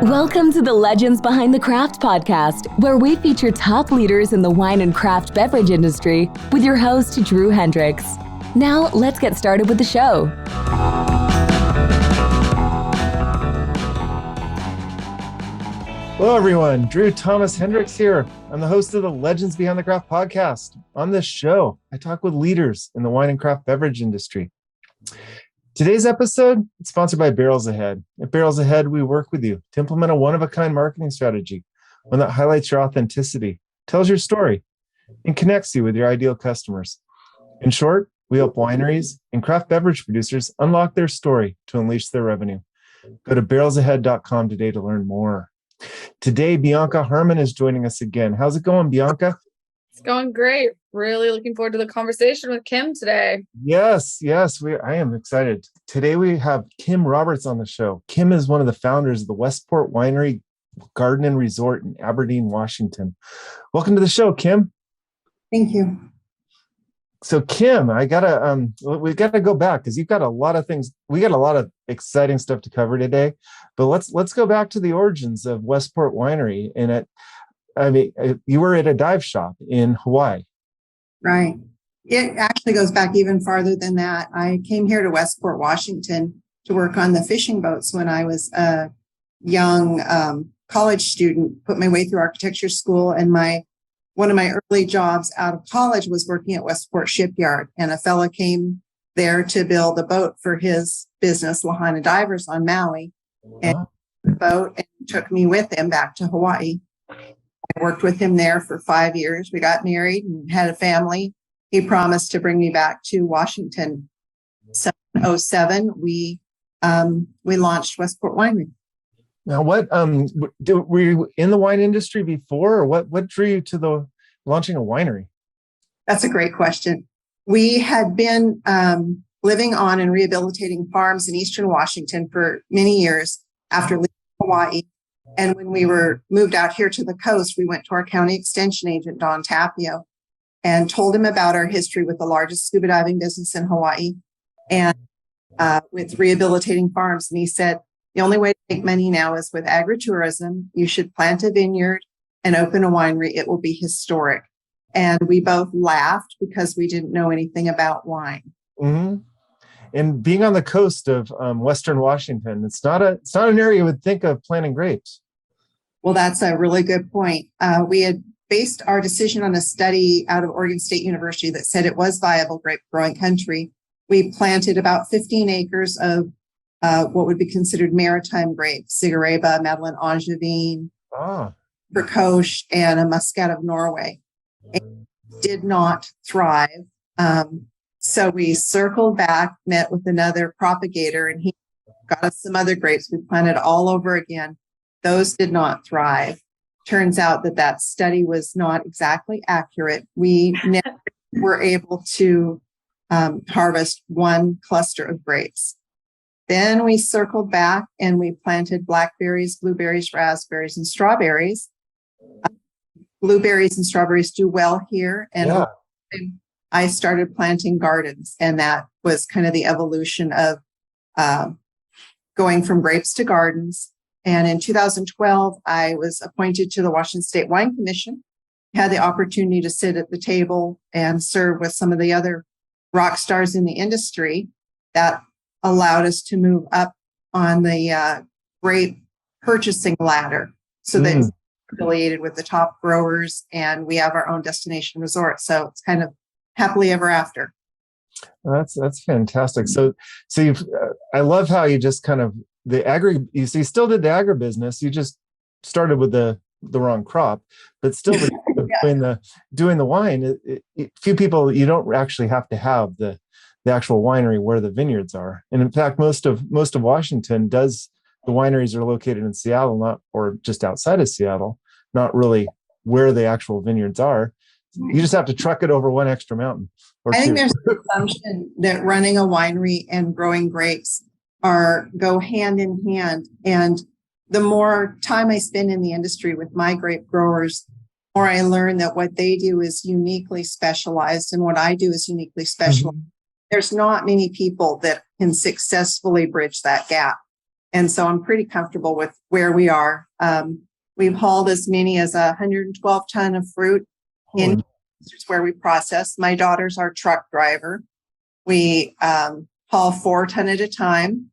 Welcome to the Legends Behind the Craft podcast, where we feature top leaders in the wine and craft beverage industry with your host, Drew Hendricks. Now, let's get started with the show. Hello, everyone. Drew Thomas Hendricks here. I'm the host of the Legends Behind the Craft podcast. On this show, I talk with leaders in the wine and craft beverage industry. Today's episode is sponsored by Barrels Ahead. At Barrels Ahead, we work with you to implement a one-of-a-kind marketing strategy, one that highlights your authenticity, tells your story, and connects you with your ideal customers. In short, we help wineries and craft beverage producers unlock their story to unleash their revenue. Go to barrelsahead.com today to learn more. Today, Bianca Harmon is joining us again. How's it going, Bianca? It's going great. Really looking forward to the conversation with Kim today. Yes, I am excited. Today we have Kim Roberts on the show. Kim is one of the founders of the Westport Winery Garden and Resort in Aberdeen, Washington. Welcome to the show, Kim. Thank you. So, Kim, we gotta go back because you've got a lot of things. We got a lot of exciting stuff to cover today. But let's go back to the origins of Westport Winery. You were at a dive shop in Hawaii. Right. It actually goes back even farther than that. I came here to Westport, Washington to work on the fishing boats when I was a young college student, put my way through architecture school. And one of my early jobs out of college was working at Westport Shipyard. And a fellow came there to build a boat for his business, Lahaina Divers on Maui. And the boat and took me with him back to Hawaii. I worked with him there for 5 years. We got married and had a family. He promised to bring me back to Washington. So in 2007, we launched Westport Winery. Now, were you in the wine industry before, or what drew you to the launching a winery? That's a great question. We had been living on and rehabilitating farms in Eastern Washington for many years after leaving Hawaii. And when we were moved out here to the coast, we went to our county extension agent, Don Tapio, and told him about our history with the largest scuba diving business in Hawaii and with rehabilitating farms. And he said, the only way to make money now is with agritourism. You should plant a vineyard and open a winery. It will be historic. And we both laughed because we didn't know anything about wine. Mm-hmm. And being on the coast of Western Washington, it's not an area you would think of planting grapes. Well, that's a really good point. We had based our decision on a study out of Oregon State University that said it was viable grape growing country. We planted about 15 acres of what would be considered maritime grapes: Zigareba, Madeleine Angevine, Percoche, and a Muscat of Norway. It did not thrive. So we circled back, met with another propagator, and he got us some other grapes. We planted all over again. Those did not thrive. Turns out that study was not exactly accurate. We never were able to harvest one cluster of grapes. Then we circled back and we planted blackberries, blueberries, raspberries, and strawberries. Blueberries and strawberries do well here. And I started planting gardens, and that was kind of the evolution of going from grapes to gardens. And in 2012, I was appointed to the Washington State Wine Commission, had the opportunity to sit at the table and serve with some of the other rock stars in the industry. That allowed us to move up on the grape purchasing ladder. So that's affiliated with the top growers, and we have our own destination resort. So it's kind of happily ever after. That's fantastic. So I love how you just kind of you still did the agribusiness. You just started with the wrong crop, but still doing the wine. Few people, you don't actually have to have the actual winery where the vineyards are. And in fact, most of Washington the wineries are located in Seattle, or just outside of Seattle, not really where the actual vineyards are. You just have to truck it over one extra mountain. I think there's an assumption that running a winery and growing grapes go hand in hand. And the more time I spend in the industry with my grape growers, the more I learn that what they do is uniquely specialized and what I do is uniquely specialized. there's not many people that can successfully bridge that gap. And so I'm pretty comfortable with where we are. We've hauled as many as 112 ton of fruit in where we process. My daughter's our truck driver. We haul 4 ton at a time,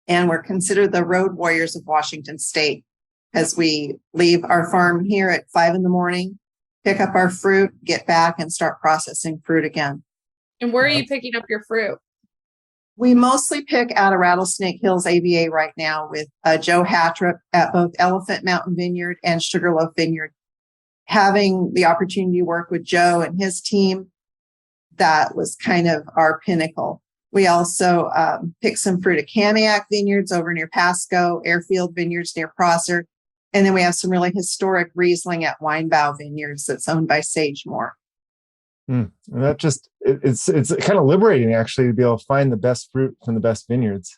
and we're considered the road warriors of Washington State because we leave our farm here at 5 a.m, pick up our fruit, get back and start processing fruit again. And where are you picking up your fruit? We mostly pick out of Rattlesnake Hills AVA right now with Joe Hatrip at both Elephant Mountain Vineyard and Sugarloaf Vineyard. Having the opportunity to work with Joe and his team, that was kind of our pinnacle. We also pick some fruit at Kamiak Vineyards over near Pasco, Airfield Vineyards near Prosser. And then we have some really historic Riesling at Weinbau Vineyards that's owned by Sagemore. And that just, it's kind of liberating actually to be able to find the best fruit from the best vineyards.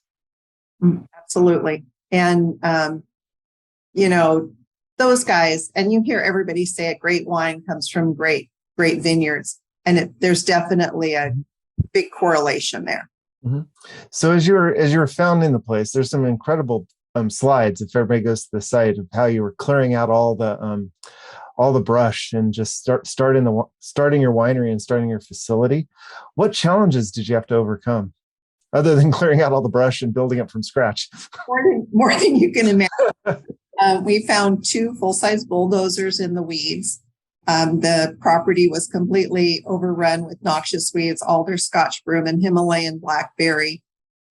Absolutely. And, those guys, and you hear everybody say it, great wine comes from great vineyards. And there's definitely a big correlation there. Mm-hmm. So as you're founding the place, there's some incredible slides. If everybody goes to the site of how you were clearing out all the brush and just starting your winery and starting your facility. What challenges did you have to overcome other than clearing out all the brush and building it from scratch? More than you can imagine. We found 2 full-size bulldozers in the weeds. The property was completely overrun with noxious weeds, alder, Scotch broom, and Himalayan blackberry.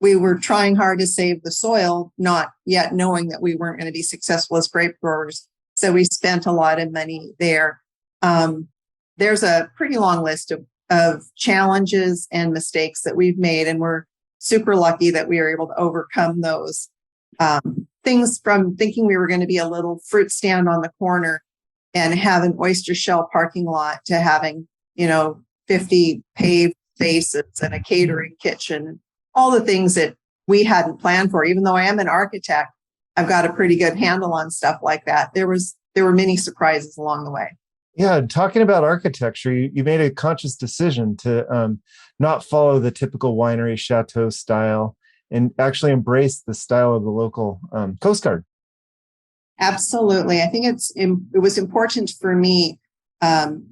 We were trying hard to save the soil, not yet knowing that we weren't going to be successful as grape growers. So we spent a lot of money there. There's a pretty long list of challenges and mistakes that we've made, and we're super lucky that we were able to overcome those. Things from thinking we were going to be a little fruit stand on the corner and have an oyster shell parking lot to having, 50 paved spaces and a catering kitchen, all the things that we hadn't planned for. Even though I am an architect, I've got a pretty good handle on stuff like that. There were many surprises along the way. Yeah, talking about architecture, you made a conscious decision to not follow the typical winery chateau style and actually embrace the style of the local Coast Guard. Absolutely. I think it was important for me, kind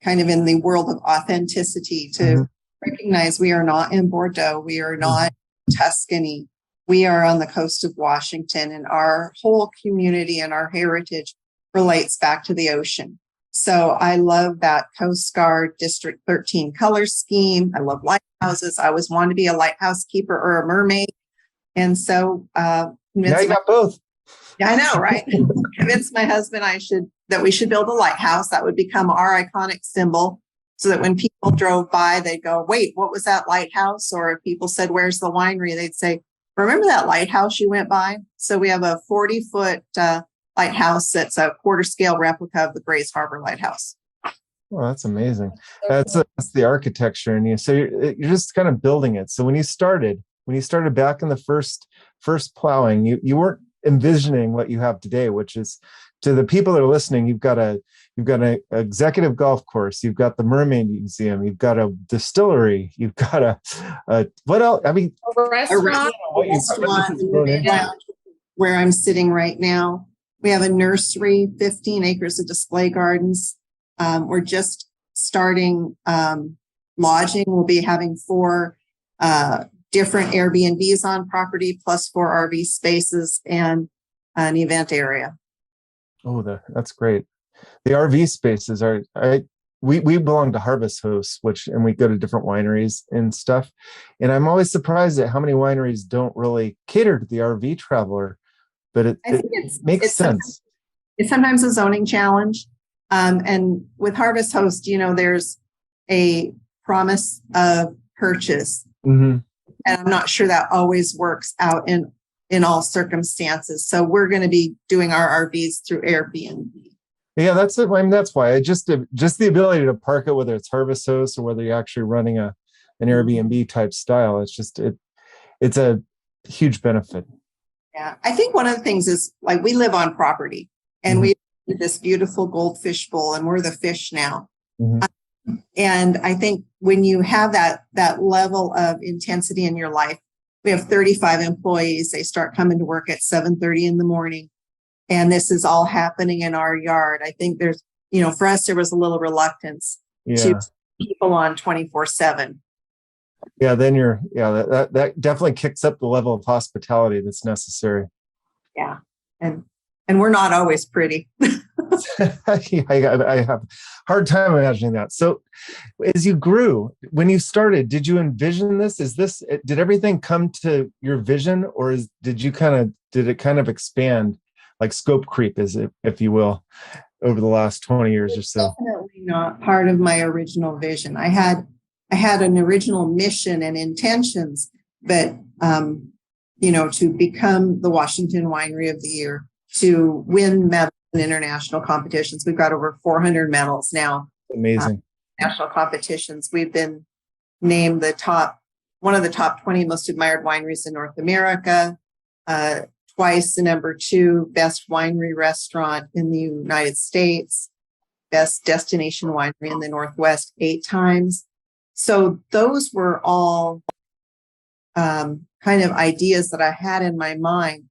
of in the world of authenticity, to recognize we are not in Bordeaux. We are not in Tuscany. We are on the coast of Washington, and our whole community and our heritage relates back to the ocean. So I love that Coast Guard District 13 color scheme. I love lighthouses. I always wanted to be a lighthouse keeper or a mermaid. And so now you got both. Yeah, I know, right? Convinced my husband that we should build a lighthouse that would become our iconic symbol, so that when people drove by, they'd go, wait, what was that lighthouse? Or if people said, where's the winery? They'd say, remember that lighthouse you went by? So we have a 40-foot lighthouse that's a quarter scale replica of the Grays Harbor Lighthouse. Oh, that's amazing. That's the architecture, and you're just kind of building it. So when you started back in the first plowing, you weren't envisioning what you have today, which is, to the people that are listening, you've got an executive golf course, you've got the Mermaid Museum, you've got a distillery, you've got a what else? I mean, a restaurant, where I'm sitting right now. We have a nursery, 15 acres of display gardens. We're just starting lodging. We'll be having 4 different Airbnbs on property, plus 4 RV spaces and an event area. Oh, that's great. The RV spaces we belong to Harvest Hosts, and we go to different wineries and stuff. And I'm always surprised at how many wineries don't really cater to the RV traveler, but it makes sense. It's sometimes a zoning challenge. And with Harvest Host, there's a promise of purchase. Mm-hmm. And I'm not sure that always works out in all circumstances. So we're going to be doing our RVs through Airbnb. Yeah, that's it. I mean, that's why just the ability to park it, whether it's Harvest Host or whether you're actually running an Airbnb type style, it's a huge benefit. Yeah, I think one of the things is, like, we live on property, and we have this beautiful goldfish bowl, and we're the fish now. And I think when you have that level of intensity in your life, we have 35 employees. They start coming to work at 7:30 in the morning. And this is all happening in our yard. I think there's, for us, there was a little reluctance to people on 24/7. Yeah, then that definitely kicks up the level of hospitality that's necessary. Yeah. And we're not always pretty. I have a hard time imagining that. So as you grew, when you started, did you envision this? Did everything come to your vision, or did it kind of expand, like scope creep, if you will, over the last 20 years or so? Definitely not part of my original vision. I had an original mission and intentions, but to become the Washington Winery of the Year, to win medals in international competitions. We've got over 400 medals now. Amazing. National competitions. We've been named one of the top 20 most admired wineries in North America, twice the number 2 best winery restaurant in the United States, best destination winery in the Northwest 8 times. So those were all kind of ideas that I had in my mind.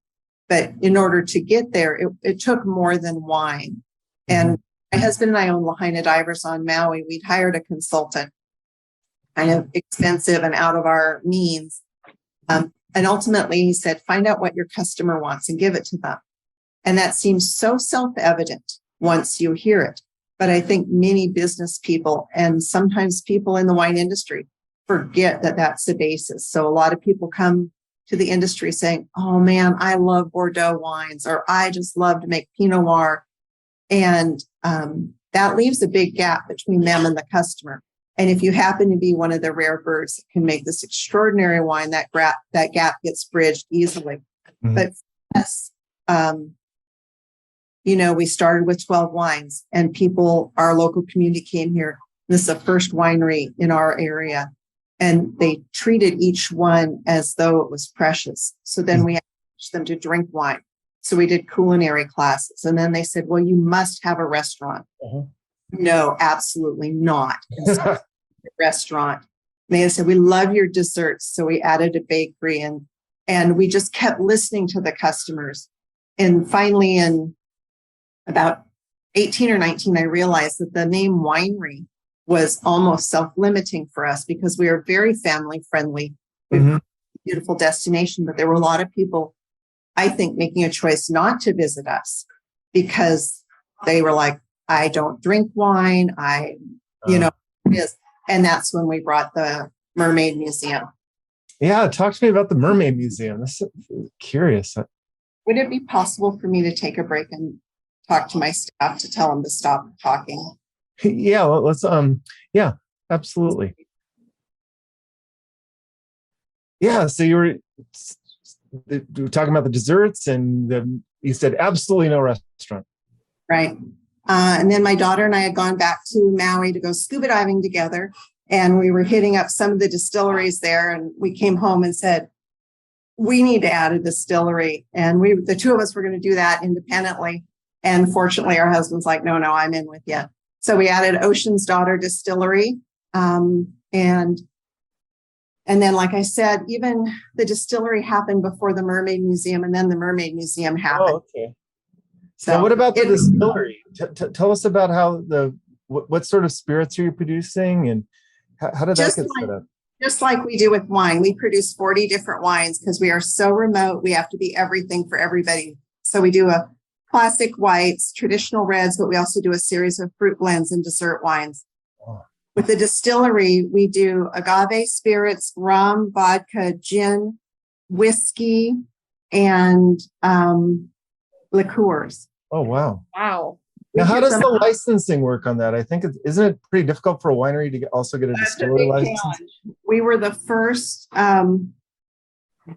But in order to get there, it took more than wine. And my husband and I own Lahaina Divers on Maui. We'd hired a consultant, kind of expensive and out of our means. And ultimately, he said, find out what your customer wants and give it to them. And that seems so self-evident once you hear it. But I think many business people and sometimes people in the wine industry forget that that's the basis. So a lot of people come to the industry saying, oh man, I love Bordeaux wines, or I just love to make Pinot Noir. And that leaves a big gap between them and the customer. And if you happen to be one of the rare birds that can make this extraordinary wine, that gap gets bridged easily. Mm-hmm. But for us, we started with 12 wines, and our local community came here. This is the first winery in our area. And they treated each one as though it was precious. So then we asked them to drink wine. So we did culinary classes. And then they said, well, you must have a restaurant. Uh-huh. No, absolutely not. Restaurant. And they said, we love your desserts. So we added a bakery, and we just kept listening to the customers. And finally, in about 18 or 19, I realized that the name winery was almost self-limiting for us because we are very family friendly. Mm-hmm. Beautiful destination, but there were a lot of people, I think, making a choice not to visit us because they were like, I don't drink wine. And that's when we brought the Mermaid Museum. Yeah. Talk to me about the Mermaid Museum. This is curious. Would it be possible for me to take a break and talk to my staff to tell them to stop talking? Yeah, let's yeah, absolutely. Yeah, so you were talking about the desserts, and you said absolutely no restaurant. Right. And then my daughter and I had gone back to Maui to go scuba diving together, and we were hitting up some of the distilleries there, and we came home and said, we need to add a distillery. And the two of us were going to do that independently. And fortunately, our husband's like, no, I'm in with you. So we added Ocean's Daughter Distillery. And then, like I said, even the distillery happened before the Mermaid Museum, and then the Mermaid Museum happened. Oh, okay. So what about the distillery? Tell us about how what sort of spirits are you producing, and how did that get set up? Just like we do with wine, we produce 40 different wines because we are so remote. We have to be everything for everybody. So we do a classic whites, traditional reds, but we also do a series of fruit blends and dessert wines. Oh. With the distillery, we do agave spirits, rum, vodka, gin, whiskey, and liqueurs. Oh, wow. Wow. Now, how does the licensing work on that? I think isn't it pretty difficult for a winery to also get a distillery license? Challenge. We were the first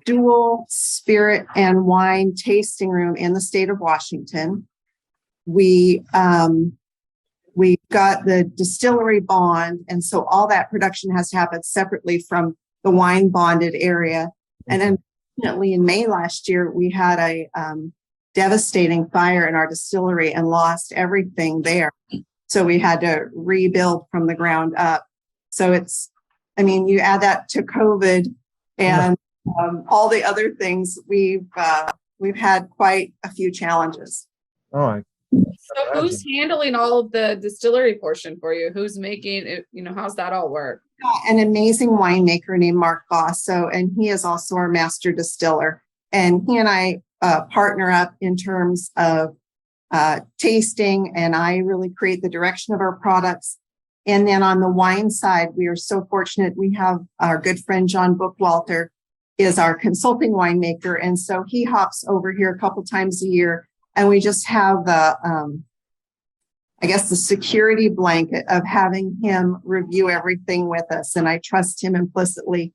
dual spirit and wine tasting room in the state of Washington. We got the distillery bond, and so all that production has to happen separately from the wine bonded area. And unfortunately, in May last year, we had a devastating fire in our distillery and lost everything there. So we had to rebuild from the ground up. So you add that to COVID and all the other things, we've had quite a few challenges. Oh, So who's handling all of the distillery portion for you? Who's making it? How's that all work? An amazing winemaker named Mark Basso, and he is also our master distiller. And he and I partner up in terms of tasting, and I really create the direction of our products. And then on the wine side, we are so fortunate. We have our good friend John Bookwalter is our consulting winemaker, and so he hops over here a couple times a year, and we just have the the security blanket of having him review everything with us, and I trust him implicitly.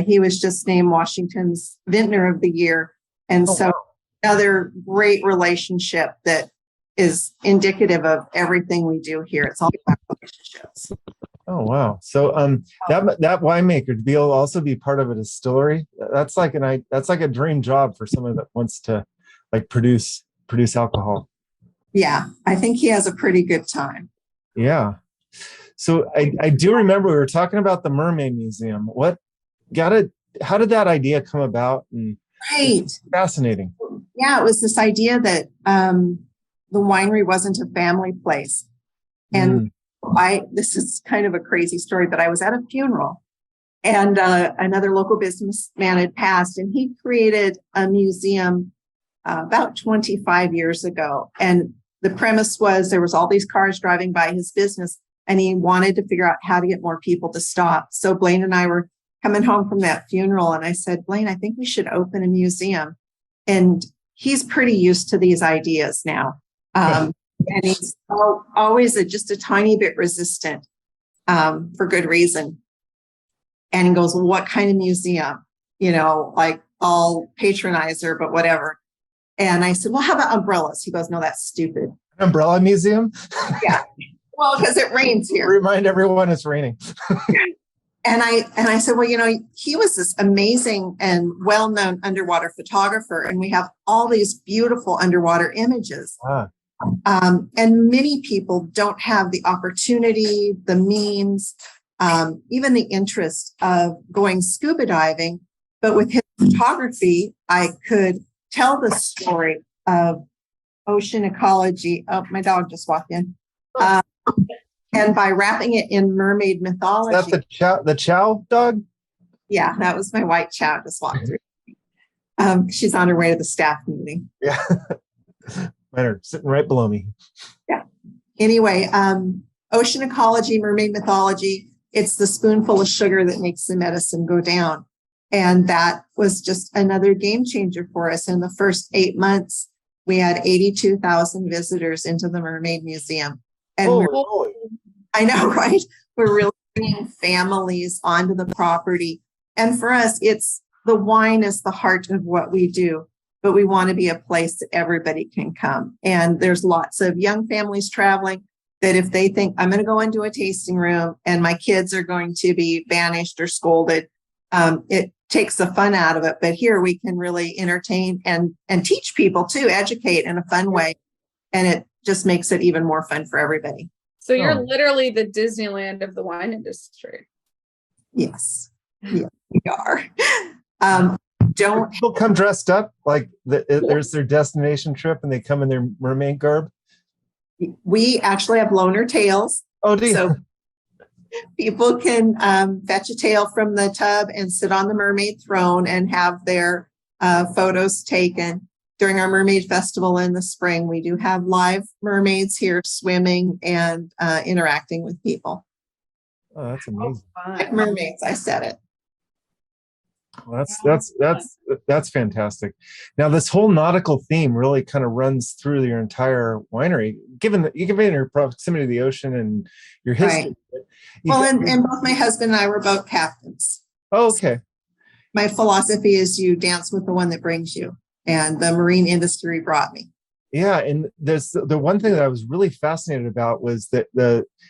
He was just named Washington's Vintner of the Year, and another great relationship that is indicative of everything we do here. It's all about relationships. Oh, wow. So that winemaker to be able to also be part of a distillery, that's like a dream job for someone that wants to produce alcohol. Yeah, I think he has a pretty good time. Yeah. So I do remember we were talking about the Mermaid Museum. How did that idea come about? And right. Fascinating. Yeah, it was this idea that the winery wasn't a family place. And this is kind of a crazy story, but I was at a funeral and another local businessman had passed, and he created a museum about 25 years ago. And the premise was there was all these cars driving by his business, and he wanted to figure out how to get more people to stop. So Blain and I were coming home from that funeral, and I said, Blain, I think we should open a museum. And he's pretty used to these ideas now. And he's always just a tiny bit resistant for good reason. And he goes, well, what kind of museum? I'll patronize her, but whatever. And I said, well, how about umbrellas? He goes, no, that's stupid. Umbrella museum? Yeah. Well, because it rains here. Remind everyone it's raining. And I said, well, he was this amazing and well-known underwater photographer, and we have all these beautiful underwater images. And many people don't have the opportunity, the means, even the interest of going scuba diving. But with his photography, I could tell the story of ocean ecology. Oh, my dog just walked in. And by wrapping it in mermaid mythology. Is that the chow dog? Yeah, that was my white chow just walked through. She's on her way to the staff meeting. Yeah. Mine are sitting right below me. Yeah. Anyway, ocean ecology, mermaid mythology, it's the spoonful of sugar that makes the medicine go down. And that was just another game changer for us. In the first 8 months, we had 82,000 visitors into the Mermaid Museum. And I know, right? We're really bringing families onto the property. And for us, the wine is the heart of what we do, but we want to be a place that everybody can come. And there's lots of young families traveling that if they think I'm going to go into a tasting room and my kids are going to be banished or scolded, it takes the fun out of it. But here we can really entertain and teach people too, educate in a fun way. And it just makes it even more fun for everybody. So you're literally the Disneyland of the wine industry. Yes, we are. Don't people come dressed up like there's their destination trip and they come in their mermaid garb? We actually have loaner tails. Oh, do you? So people can fetch a tail from the tub and sit on the mermaid throne and have their photos taken. During our mermaid festival in the spring, we do have live mermaids here swimming and interacting with people. Oh, that's amazing. Like mermaids, I said it. Well, that's fantastic. Now, this whole nautical theme really kind of runs through your entire winery, given your proximity to the ocean and your history. Right. And both my husband and I were boat captains. Oh, okay. My philosophy is you dance with the one that brings you, and the marine industry brought me. Yeah, and there's the one thing that I was really fascinated about was that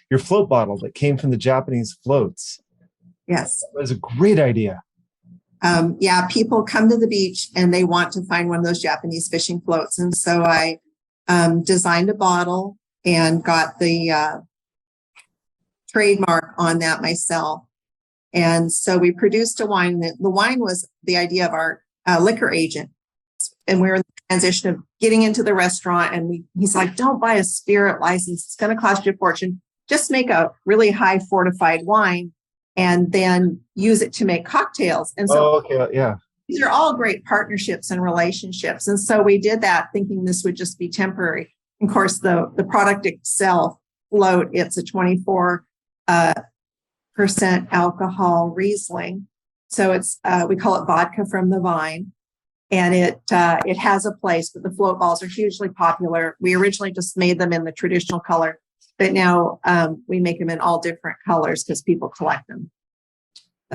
your float bottle that came from the Japanese floats. Yes, it was a great idea. People come to the beach and they want to find one of those Japanese fishing floats. And so I designed a bottle and got the trademark on that myself. And so we produced a wine. The wine was the idea of our liquor agent. And we were in the transition of getting into the restaurant. And he's like, don't buy a spirit license. It's going to cost you a fortune. Just make a really high fortified wine and then use it to make cocktails. And so these are all great partnerships and relationships. And so we did that thinking this would just be temporary. Of course, the product itself, float, it's a 24% alcohol Riesling. So it's we call it vodka from the vine. And it has a place, but the float balls are hugely popular. We originally just made them in the traditional color, but now we make them in all different colors because people collect them.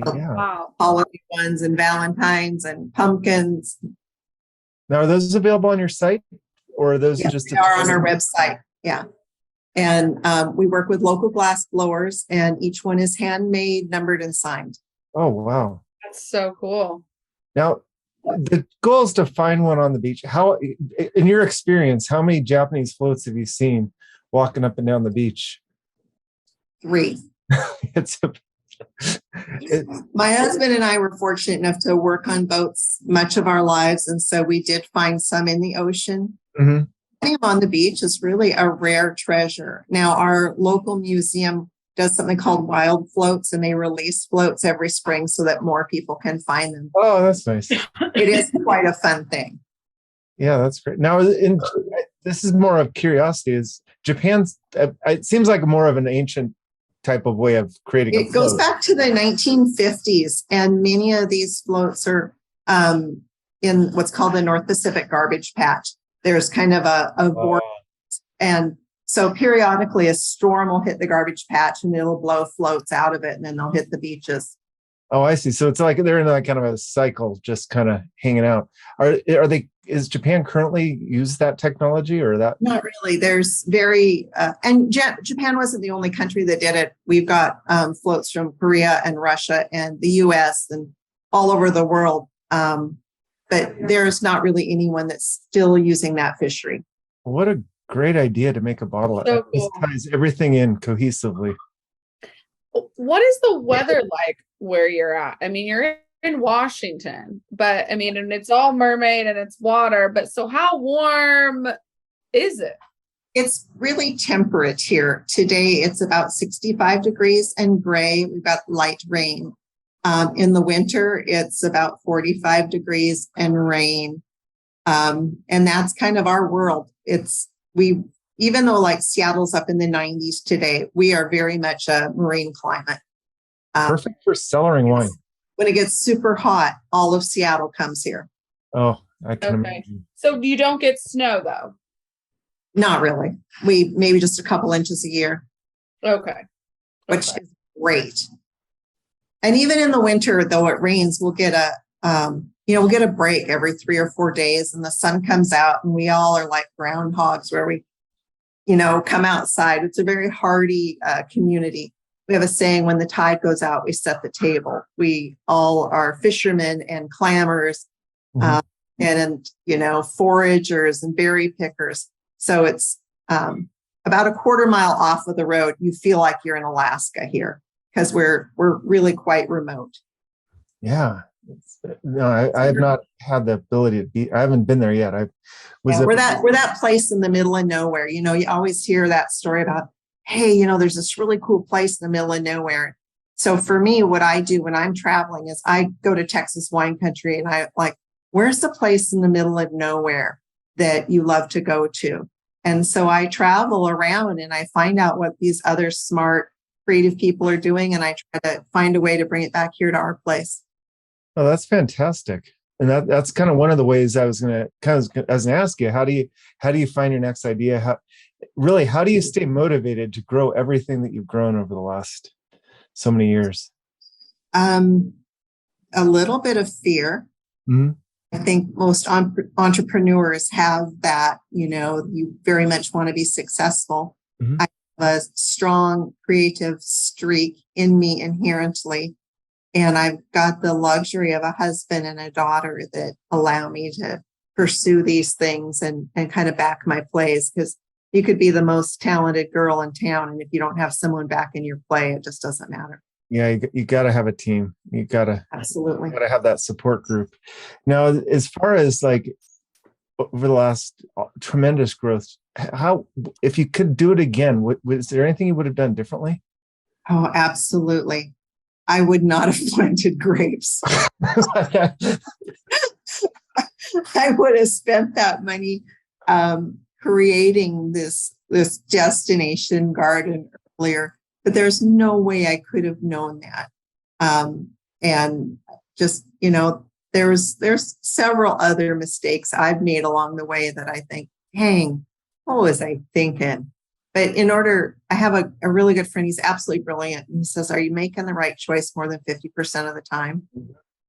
Wow. Holiday ones and Valentines and pumpkins. Now, are those available on your site, or are those just? They are on our website. Yeah. And we work with local glass blowers, and each one is handmade, numbered, and signed. Oh, wow. That's so cool. Now, the goal is to find one on the beach. How, in your experience, how many Japanese floats have you seen walking up and down the beach? 3. My husband and I were fortunate enough to work on boats much of our lives. And so we did find some in the ocean. Mm-hmm. On the beach is really a rare treasure. Now, our local museum does something called wild floats, and they release floats every spring so that more people can find them. Oh, that's nice. It is quite a fun thing. Yeah, that's great. Now, this is more of curiosity. Is Japan's? It seems like more of an ancient type of way of creating. It goes back to the 1950s, and many of these floats are in what's called the North Pacific Garbage Patch. There's kind of a vortex, and so periodically a storm will hit the garbage patch and it'll blow floats out of it, and then they'll hit the beaches. Oh, I see. So it's like they're in like kind of a cycle, just kind of hanging out. Are they? Is Japan currently use that technology or that? Not really. There's and Japan wasn't the only country that did it. We've got floats from Korea and Russia and the U.S. and all over the world. But there's not really anyone that's still using that fishery. What a great idea to make a bottle. So It ties everything in cohesively. What is the weather like where you're at? I mean, you're in Washington, but I mean, and it's all mermaid and it's water, but so how warm is it? It's really temperate here. Today, it's about 65 degrees and gray. We've got light rain. In the winter, it's about 45 degrees and rain. And that's kind of our world. Even though like Seattle's up in the 90s today, we are very much a marine climate. Perfect for cellaring wine. When it gets super hot, all of Seattle comes here. Oh, I can imagine. So you don't get snow though? Not really. We maybe just a couple inches a year. Okay. Which is great. And even in the winter, though it rains, we'll get a break every 3 or 4 days, and the sun comes out, and we all are like groundhogs where we, come outside. It's a very hardy community. We have a saying: when the tide goes out, we set the table. We all are fishermen and clammers, and foragers and berry pickers. So it's about a quarter mile off of the road. You feel like you're in Alaska here, because we're really quite remote. Yeah. No, I have not had the ability to be. I haven't been there yet. We're that place in the middle of nowhere. You always hear that story about, hey, there's this really cool place in the middle of nowhere. So for me, what I do when I'm traveling is I go to Texas wine country, and I like, where's the place in the middle of nowhere that you love to go to? And so I travel around and I find out what these other smart, creative people are doing, and I try to find a way to bring it back here to our place. Oh, that's fantastic. And that's kind of one of the ways I was going to ask you, how do you find your next idea? How do you stay motivated to grow everything that you've grown over the last so many years? A little bit of fear. Mm-hmm. I think most entrepreneurs have that, you very much want to be successful. Mm-hmm. I have a strong creative streak in me inherently. And I've got the luxury of a husband and a daughter that allow me to pursue these things and kind of back my plays. Because you could be the most talented girl in town, and if you don't have someone back in your play, it just doesn't matter. Yeah, you got to have a team. You Absolutely got to have that support group. Now, as far as like over the last tremendous growth, how, if you could do it again, was there anything you would have done differently? Oh, absolutely. I would not have planted grapes. I would have spent that money creating this destination garden earlier, but there's no way I could have known that. And just, there's several other mistakes I've made along the way that I think, dang, what was I thinking? But I have a really good friend. He's absolutely brilliant. And he says, are you making the right choice more than 50% of the time?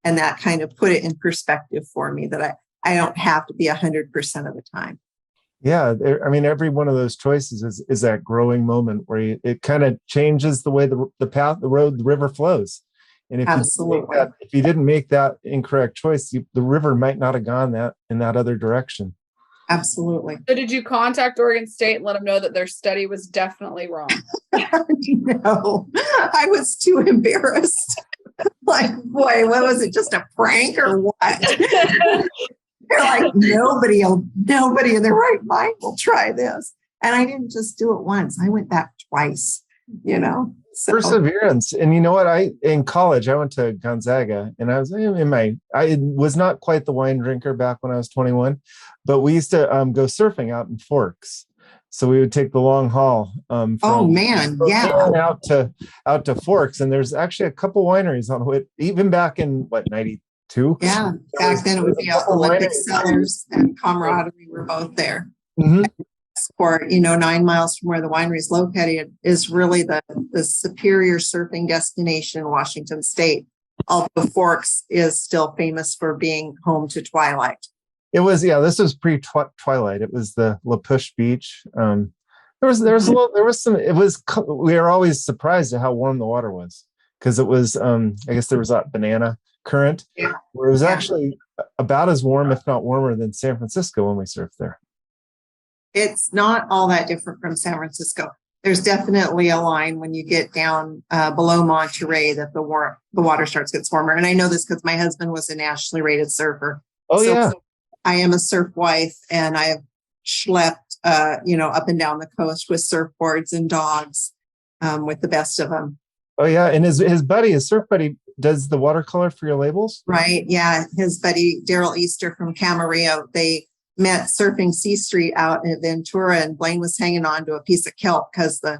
And that kind of put it in perspective for me that I don't have to be 100% of the time. Yeah. I mean, every one of those choices is that growing moment where it kind of changes the way the path, the road, the river flows. And if you didn't make that incorrect choice, the river might not have gone in that other direction. Absolutely. So did you contact Oregon State and let them know that their study was definitely wrong? No, I was too embarrassed. Like, boy, what was it? Just a prank or what? They're like, nobody in their right mind will try this. And I didn't just do it once. I went back twice, So. Perseverance. And you know what? In college, I went to Gonzaga, and I was not quite the wine drinker back when I was 21, but we used to go surfing out in Forks. So we would take the long haul from out to Forks, and there's actually a couple wineries on it, even back in 92. Yeah, back then it would be Olympic Cellars and Camaraderie were both there. Mm-hmm. Westport, 9 miles from where the winery is located, is really the superior surfing destination in Washington State. Although Forks is still famous for being home to Twilight. It was, this was pre-Twilight. It was the La Push Beach. We were always surprised at how warm the water was, because it was, I guess there was that banana current, where it was actually about as warm, if not warmer, than San Francisco when we surfed there. It's not all that different from San Francisco. There's definitely a line when you get down below Monterey that the water starts to get warmer. And I know this because my husband was a nationally rated surfer. So I am a surf wife, and I have schlepped, up and down the coast with surfboards and dogs, with the best of them. Oh yeah, and his surf buddy, does the watercolor for your labels? Right. Yeah, his buddy Daryl Easter from Camarillo. They met surfing C Street out in Ventura, and Blain was hanging on to a piece of kelp because the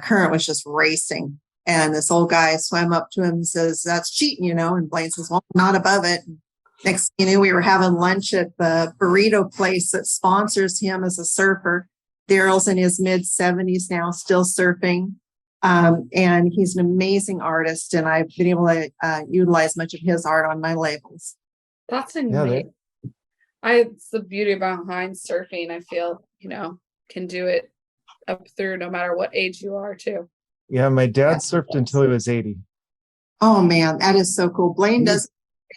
current was just racing. And this old guy swam up to him and says, "That's cheating, And Blain says, "Well, not above it." And next thing you knew, we were having lunch at the burrito place that sponsors him as a surfer. Daryl's in his mid-70s now, still surfing. And he's an amazing artist, and I've been able to utilize much of his art on my labels. That's amazing. It's the beauty behind surfing. I feel, can do it up through no matter what age you are too. Yeah, my dad surfed until he was 80. Oh man, that is so cool. Blain doesn't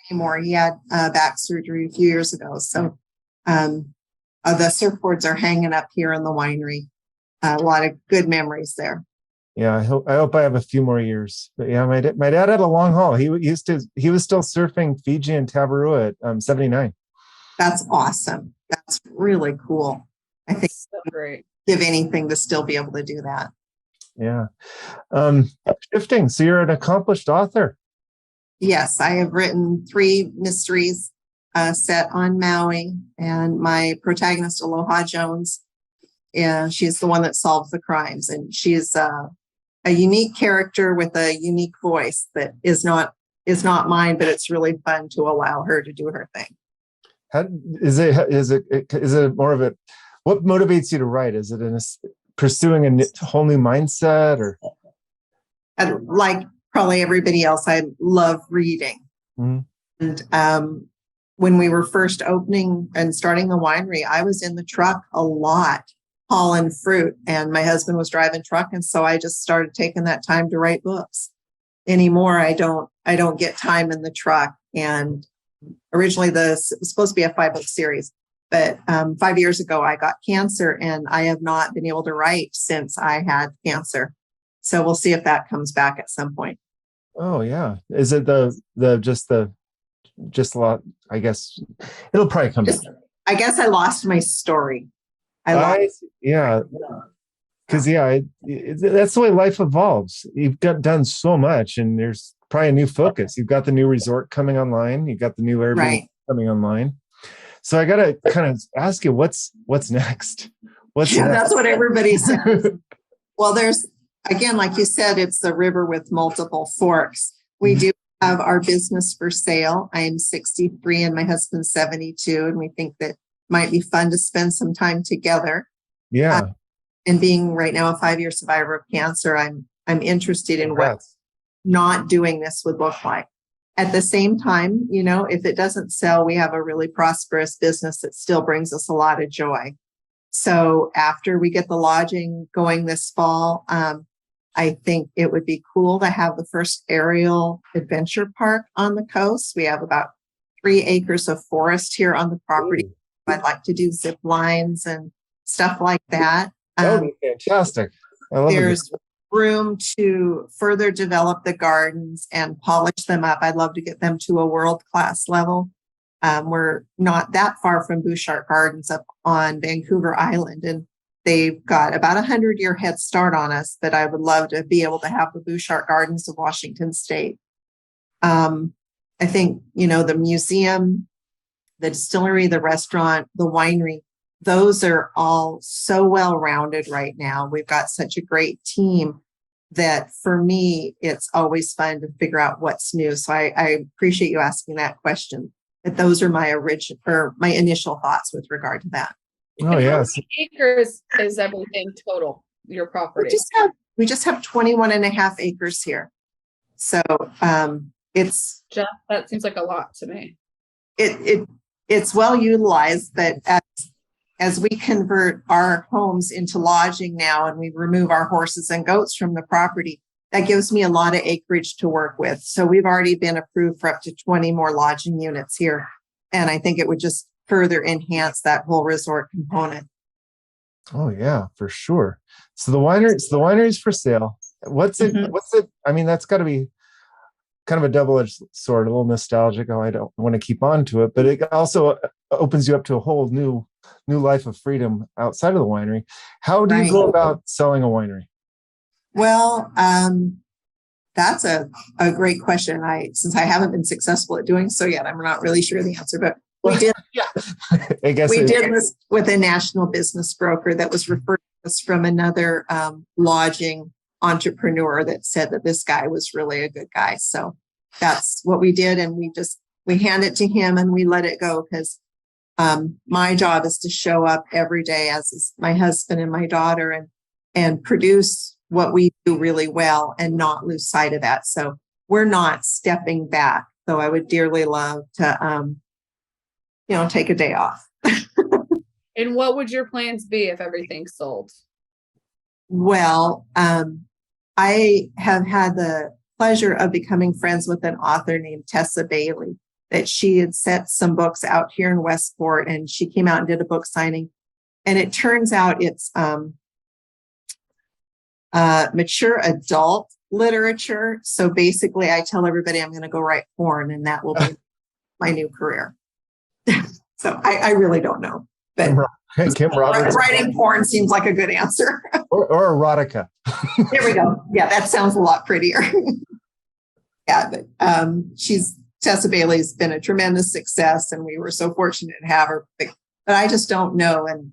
anymore. He had back surgery a few years ago. So the surfboards are hanging up here in the winery. A lot of good memories there. Yeah, I hope I have a few more years. But yeah, my dad had a long haul. He was still surfing Fiji and Tabarua at 79. That's awesome. That's really cool. I think so great. Give anything to still be able to do that. Yeah. Shifting. So you're an accomplished author. Yes, I have written 3 mysteries set on Maui, and my protagonist, Aloha Jones, she's the one that solves the crimes, and she's a unique character with a unique voice that is not mine, but it's really fun to allow her to do her thing. How is it more of a, what motivates you to write? Is it pursuing a whole new mindset, or? And like probably everybody else, I love reading. Mm-hmm. And when we were first opening and starting the winery, I was in the truck a lot, hauling fruit, and my husband was driving truck, and so I just started taking that time to write books. Anymore, I don't get time in the truck. And originally it was supposed to be a 5-book series. But 5 years ago, I got cancer, and I have not been able to write since I had cancer. So we'll see if that comes back at some point. Oh yeah. Is it just a lot? I guess it'll probably come back. I guess I lost my story. Yeah. Because that's the way life evolves. You've done so much, and there's probably a new focus. You've got the new resort coming online. You've got the new Airbnb coming online. So I got to kind of ask you, what's next? What's next? That's what everybody says. Well, there's, again, like you said, it's the river with multiple forks. We do have our business for sale. I am 63 and my husband's 72, and we think that might be fun to spend some time together. Yeah. And being right now a 5-year survivor of cancer, I'm interested in what not doing this would look like. At the same time, if it doesn't sell, we have a really prosperous business that still brings us a lot of joy. So after we get the lodging going this fall, I think it would be cool to have the first aerial adventure park on the coast. We have about 3 acres of forest here on the property. I'd like to do zip lines and stuff like that. That would be fantastic. There's room to further develop the gardens and polish them up. I'd love to get them to a world-class level. We're not that far from Bouchard Gardens up on Vancouver Island, and they've got about 100-year head start on us, but I would love to be able to have the Bouchard Gardens of Washington State. I think, the museum, the distillery, the restaurant, the winery, those are all so well-rounded right now. We've got such a great team that for me, it's always fun to figure out what's new. So I appreciate you asking that question. But those are my initial thoughts with regard to that. Oh, yes. How many acres is everything total, your property? We just have 21 and a half acres here. So it's Jeff, that seems like a lot to me. It's well utilized, but as we convert our homes into lodging now and we remove our horses and goats from the property, that gives me a lot of acreage to work with. So we've already been approved for up to 20 more lodging units here. And I think it would just further enhance that whole resort component. Oh yeah, for sure. So the winery's for sale. What's it? I mean, that's got to be kind of a double-edged sword, a little nostalgic. Oh, I don't want to keep on to it, but it also opens you up to a whole new life of freedom outside of the winery. How do you go about selling a winery? Well, that's a great question. Since I haven't been successful at doing so yet, I'm not really sure the answer, but we did. I guess we did this with a national business broker that was referred to us from another lodging entrepreneur that said that this guy was really a good guy. So that's what we did. And we hand it to him and we let it go because my job is to show up every day, as is my husband and my daughter, and produce what we do really well and not lose sight of that. So we're not stepping back, though I would dearly love to, take a day off. And what would your plans be if everything's sold? Well, I have had the pleasure of becoming friends with an author named Tessa Bailey, that she had set some books out here in Westport, and she came out and did a book signing. And it turns out it's mature adult literature. So basically, I tell everybody I'm going to go write porn, and that will be my new career. So I really don't know. But Kim Roberts. Writing porn seems like a good answer. or erotica. There we go. Yeah, that sounds a lot prettier. Yeah, but Tessa Bailey's been a tremendous success, and we were so fortunate to have her. But I just don't know, and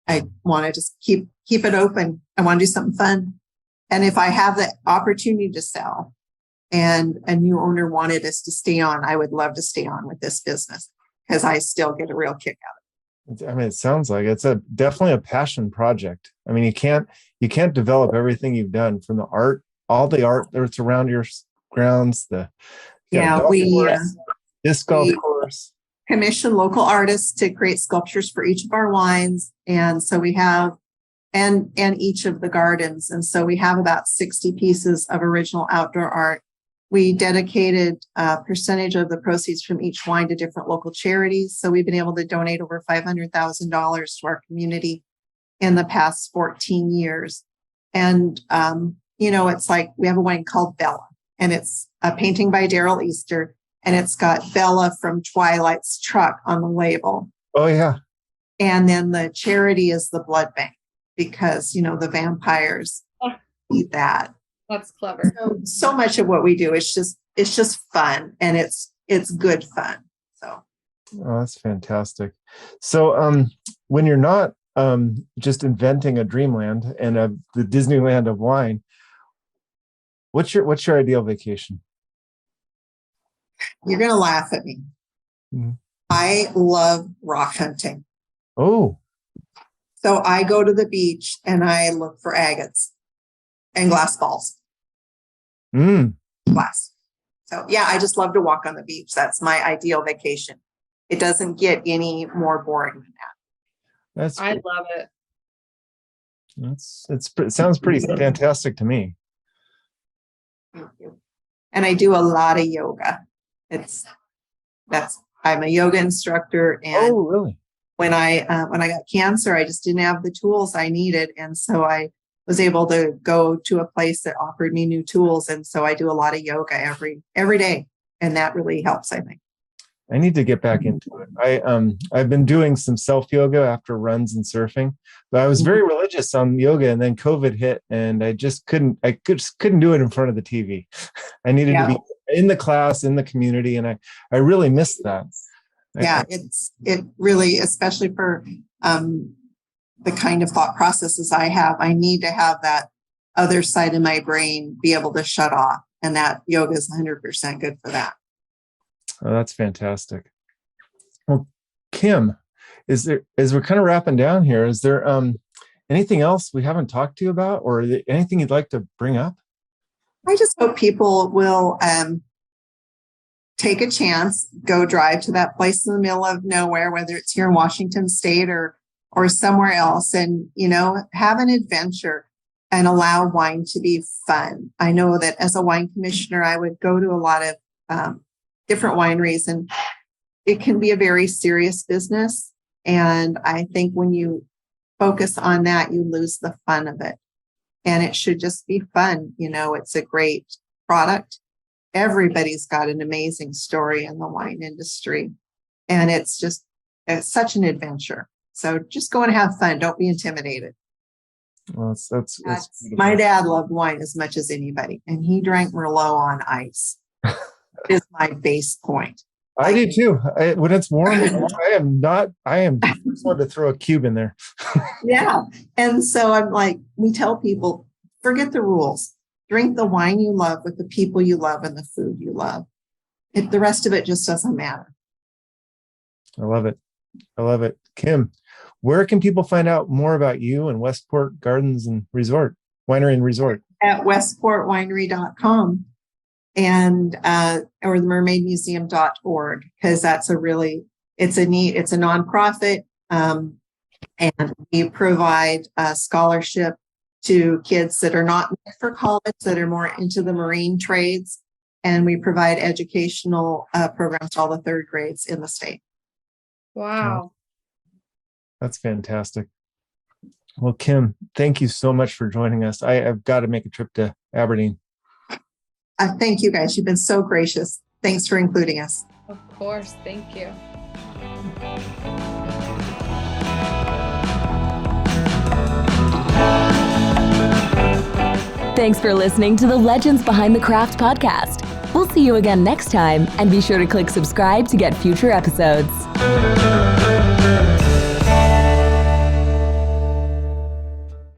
I want to just keep it open. I want to do something fun, and if I have the opportunity to sell, and a new owner wanted us to stay on, I would love to stay on with this business because I still get a real kick out of it. I mean, it sounds like it's definitely a passion project. I mean, you can't develop everything you've done from the art, all the art that's around your grounds. We disc golf course. Commission local artists to create sculptures for each of our wines, and so we have and each of the gardens, and so we have about 60 pieces of original outdoor art. We dedicated a percentage of the proceeds from each wine to different local charities. So we've been able to donate over $500,000 to our community in the past 14 years. And, it's like we have a wine called Bella, and it's a painting by Daryl Easter, and it's got Bella from Twilight's truck on the label. Oh, yeah. And then the charity is the blood bank because, the vampires eat that. That's clever. So much of what we do is just fun, and it's good fun. So. Oh, that's fantastic. So, when you're not just inventing a dreamland and the Disneyland of wine, what's your ideal vacation? You're going to laugh at me. Mm-hmm. I love rock hunting. Oh. So I go to the beach and I look for agates and glass balls. Glass. So yeah, I just love to walk on the beach. That's my ideal vacation. It doesn't get any more boring than that. I love it. It sounds pretty fantastic to me. Thank you. And I do a lot of yoga. I'm a yoga instructor, and oh, really? When I got cancer, I just didn't have the tools I needed, and so I was able to go to a place that offered me new tools, and so I do a lot of yoga every day, and that really helps, I think. I need to get back into it. I've been doing some self yoga after runs and surfing, but I was very religious on yoga, and then COVID hit, and I just couldn't do it in front of the TV. I needed to be in the class, in the community, and I really missed that. Yeah, it really, especially for the kind of thought processes I have, I need to have that other side of my brain be able to shut off, and that yoga is 100% good for that. Oh, that's fantastic. Well, Kim, as we're kind of wrapping down here, is there anything else we haven't talked to you about, or anything you'd like to bring up? I just hope people will take a chance, go drive to that place in the middle of nowhere, whether it's here in Washington State or somewhere else, and have an adventure and allow wine to be fun. I know that as a wine commissioner, I would go to a lot of different wineries, and it can be a very serious business. And I think when you focus on that, you lose the fun of it. And it should just be fun. It's a great product. Everybody's got an amazing story in the wine industry. And it's such an adventure. So just go and have fun. Don't be intimidated. Well, that's my dad loved wine as much as anybody, and he drank Merlot on ice. Is my base point. I do too. When it's warm, I am the first one to throw a cube in there. Yeah. And so I'm like, we tell people, forget the rules. Drink the wine you love with the people you love and the food you love. The rest of it just doesn't matter. I love it. Kim, where can people find out more about you and Westport Gardens and Resort, Winery and Resort? At westportwinery.com. and or the mermaidmuseum.org, because that's it's a nonprofit, and we provide a scholarship to kids that are not meant for college, that are more into the marine trades, and we provide educational programs to all the third grades in the state. Wow. That's fantastic. Well, Kim, thank you so much for joining us. I've got to make a trip to Aberdeen. Thank you, guys. You've been so gracious. Thanks for including us. Of course. Thank you. Thanks for listening to the Legends Behind the Craft podcast. We'll see you again next time, and be sure to click subscribe to get future episodes.